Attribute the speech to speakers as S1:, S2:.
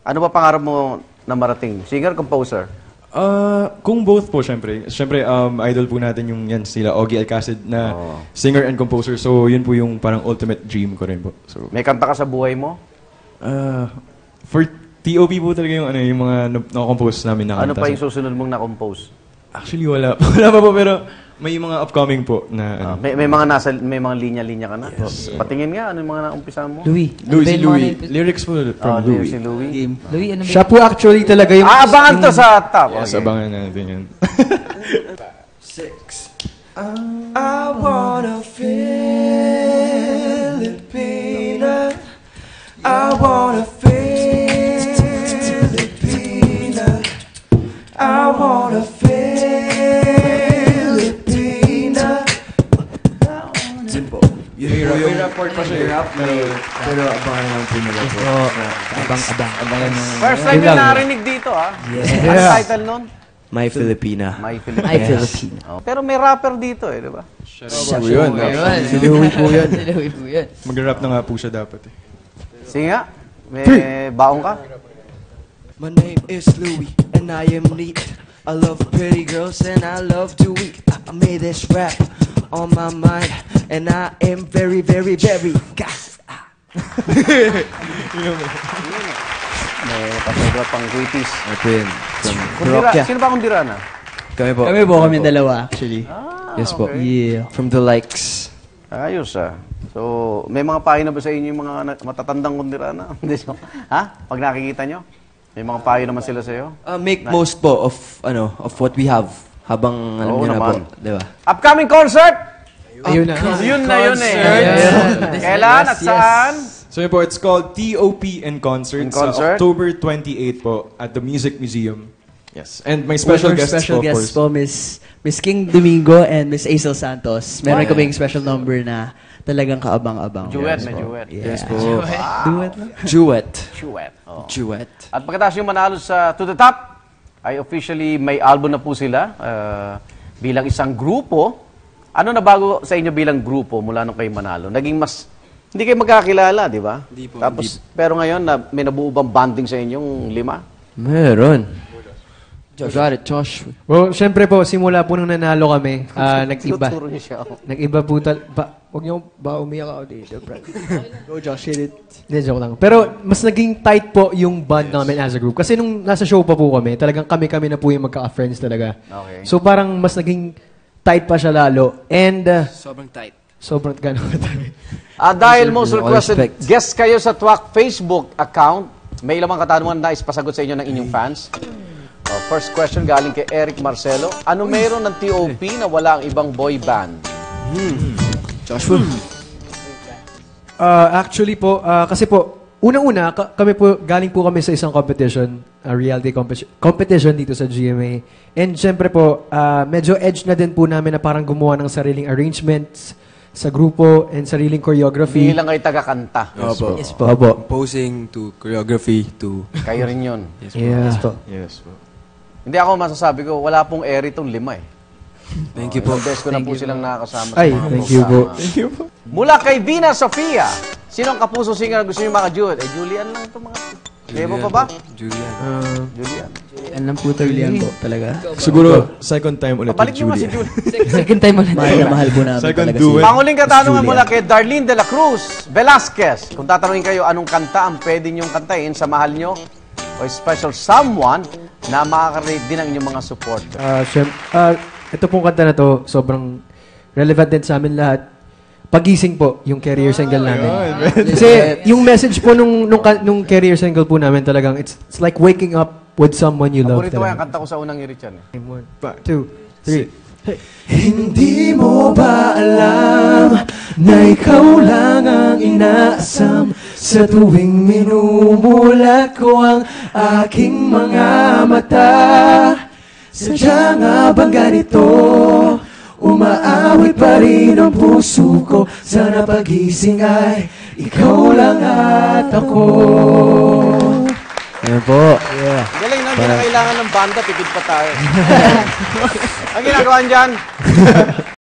S1: Ano ba pangarap mo na marating? Singer, composer?
S2: Kung both po, syempre. Syempre, idol po natin yung yan sila, Ogie Alcacid na singer and composer. So, yun po yung parang ultimate dream ko rin po. So,
S1: may kanta ka sa buhay mo?
S2: For TOP po talaga yung, yung mga na-compose namin na kanta.
S1: Ano pa yung susunod mong na-compose?
S2: Actually, wala. Wala pa po, pero may mga upcoming po na...
S1: may mga linya-linya ka na? Yes. Patingin nga, ano yung mga naumpisa mo?
S3: Louie.
S2: Lyrics po from Louie.
S1: Si Louie.
S3: Louie, ano
S4: Siya po actually talaga yung...
S1: Abangan to sa top.
S2: Yes, abangan natin yan.
S5: 6. I want a Filipina. I want a Filipina. I want a Filipina.
S2: May report pa siya.
S5: Pero abangan lang po nila po.
S3: Abang.
S1: First time yung narinig dito, ha?
S5: Yes.
S1: Ano title nun?
S5: My Filipina.
S1: My Filipina.
S3: My Filipina.
S1: Oh, pero may rapper dito, di ba?
S3: Si Louie po yun.
S2: Mag-rap na nga po siya dapat eh.
S1: Sige nga. May baong ka?
S5: My name is Louie and I am neat. I love pretty girls and I love to eat. I made this rap on my mind and I am very, very, very gas.
S1: May pasobra pang quitis.
S5: Ito yun.
S1: Sino ba Kundirana?
S5: Kami po.
S3: Kami dalawa, actually.
S5: Yes po.
S3: Yeah.
S5: From the likes.
S1: Ayos, ah. So, may mga payo na ba sa inyo yung mga matatandang Kundirana? Ha? Pag nakikita nyo? May mga payo naman sila sa'yo?
S5: Make most po of what we have habang alam niyo na po, di ba?
S1: Upcoming concert!
S4: Ayun na.
S1: Yun na yun eh. Kailan at saan?
S2: So yun po, it's called TOP in Concert sa
S1: Concert?
S2: October 28 po at the Music Museum. Yes. And my special guests po, of course.
S3: Miss King Domingo and Miss Aisel Santos. Meron kaming special number na talagang kaabang-abang.
S1: Duet na duet.
S5: Yes po.
S3: Duet lang?
S5: Duet.
S1: Duet. Oh.
S5: Duet.
S1: At pagkatapos yung manalo sa To The Top, ay officially may album na po sila bilang isang grupo. Ano na bago sa inyo bilang grupo mula nung kayo manalo? Naging mas, hindi kayo magkakilala, di ba?
S5: Hindi po.
S1: Tapos, pero ngayon, may nabuo bang bonding sa inyong 5?
S5: Meron. Got it, Josh.
S4: Well, syempre po, simula po nung nanalo kami, nag-iba.
S1: Tuturo niyo siya.
S4: Nag-iba po Huwag niyo ba umiyak ako dito, bro. Go, Josh, hit it. Hindi, joke lang. Pero mas naging tight po yung bond namin as a group. Kasi nung nasa show pa po kami, talagang kami na po yung magka-friends talaga.
S1: Okay.
S4: So parang mas naging tight pa siya lalo. And
S5: Sobrang tight.
S4: sobrang gano'n tight.
S1: Dahil most requested guest kayo sa Twak Facebook account, may ilang katanungan na ispasagot sa inyo ng inyong fans. First question galing kay Eric Marcelo. Ano meron ng TOP na wala ang ibang boy band?
S5: Joshua.
S4: Actually po, kasi po, unang-una, galing po kami sa isang competition, reality competition dito sa GMA. And syempre po, medyo edge na din po namin na parang gumawa ng sariling arrangements sa grupo and sariling choreography.
S1: Hindi lang kayo taga-kanta.
S4: Yes po. Opo.
S5: Composing to choreography to...
S1: Kayo rin yun.
S4: Yes po.
S2: Yes po.
S1: Hindi ako masasabi ko, wala pong Eri itong 5 eh.
S5: Thank you po.
S1: Best ko na po silang nakakasama sa
S4: Ay,
S1: mga
S4: thank you po.
S1: programa. Mula kay Vina Sofia, sino ang kapuso singer gusto niyo maka-duet? Julian lang ito mga... Kaya pa ba?
S5: Julian.
S1: Julian.
S3: Alam po talaga talaga.
S2: Siguro, second time ulit
S1: Balik
S2: yung
S1: niyo nga si
S2: Julia.
S1: Julian.
S3: Second time ulit. Mahal na mahal po namin
S2: Second
S3: talaga
S2: duet.
S1: Panguling katanungan mula kay Darlene de la Cruz Velasquez. Kung tatanungin kayo anong kanta ang pwede niyong kantahin sa mahal niyo o special someone na makaka-rate din ang inyong mga supporter.
S4: Ito pong kanta na to, sobrang relevant din sa amin lahat. Pagising po, yung career single namin. Kasi yung message po nung career single po namin talagang, it's like waking up with someone you love.
S1: Paborito ko yung kanta ko sa unang irit yan.
S4: 1, 2, 3.
S5: Hindi mo ba alam na ikaw lang ang inaasam sa tuwing minumulat ko ang aking mga mata? Sadya nga bang ganito? Umaawit pa rin ang puso ko. Sana pagising ay ikaw lang at ako. Ayan po. Yeah.
S1: Galing na, hindi na kailangan ng banda, tipid pa tayo. Ang ginagawa dyan,